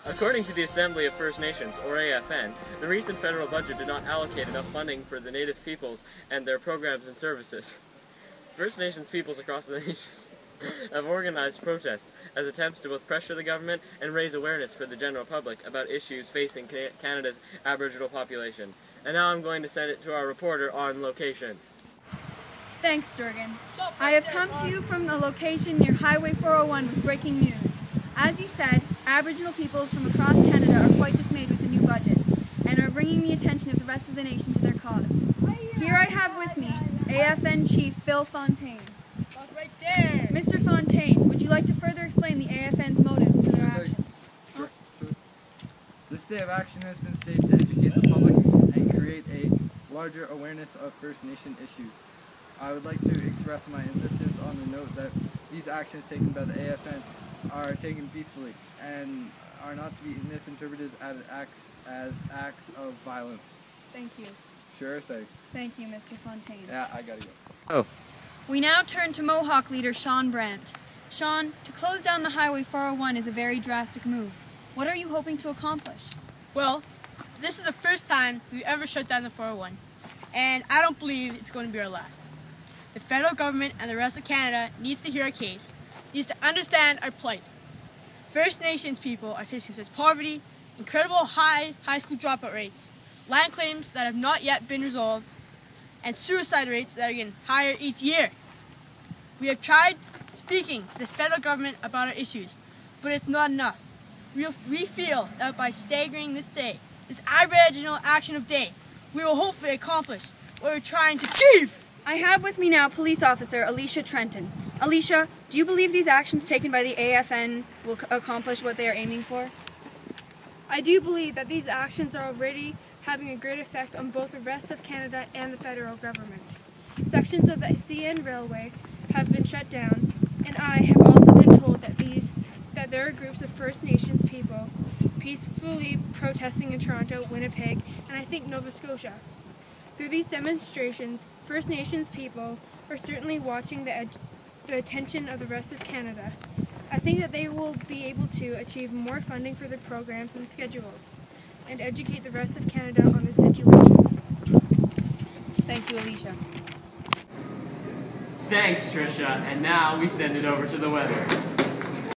According to the Assembly of First Nations, or AFN, the recent federal budget did not allocate enough funding for the Native peoples and their programs and services. First Nations peoples across the nation have organized protests as attempts to both pressure the government and raise awareness for the general public about issues facing Canada's Aboriginal population. And now I'm going to send it to our reporter on location. Thanks, Jurgen. I have come to you from a location near Highway 401 with breaking news. As you said, Aboriginal peoples from across Canada are quite dismayed with the new budget and are bringing the attention of the rest of the nation to their cause. Here I have with me AFN Chief Phil Fontaine. Right there. Mr. Fontaine, would you like to further explain the AFN's motives for their actions? Sure. This day of action has been staged to educate the public and create a larger awareness of First Nation issues. I would like to express my insistence on the note that these actions taken by the AFN are taken peacefully and are not to be misinterpreted as acts of violence. Thank you. Sure thing. Thank you, Mr. Fontaine. Yeah, I gotta go. Oh. We now turn to Mohawk leader Sean Brandt. Sean, to close down the Highway 401 is a very drastic move. What are you hoping to accomplish? Well, this is the first time we've ever shut down the 401, and I don't believe it's going to be our last. The federal government and the rest of Canada needs to hear our case, needs to understand our plight. First Nations people are facing such poverty, incredible high school dropout rates, land claims that have not yet been resolved, and suicide rates that are getting higher each year. We have tried speaking to the federal government about our issues, but it's not enough. We feel that by staggering this day, this Aboriginal Action of Day, we will hopefully accomplish what we're trying to achieve. I have with me now Police Officer Alicia Trenton. Alicia, do you believe these actions taken by the AFN will accomplish what they are aiming for? I do believe that these actions are already having a great effect on both the rest of Canada and the federal government. Sections of the CN Railway have been shut down, and I have also been told that there are groups of First Nations people peacefully protesting in Toronto, Winnipeg, and I think Nova Scotia. Through these demonstrations, First Nations people are certainly watching the attention of the rest of Canada. I think that they will be able to achieve more funding for their programs and schedules, and educate the rest of Canada on the situation. Thank you, Alicia. Thanks, Trisha. And now we send it over to the weather.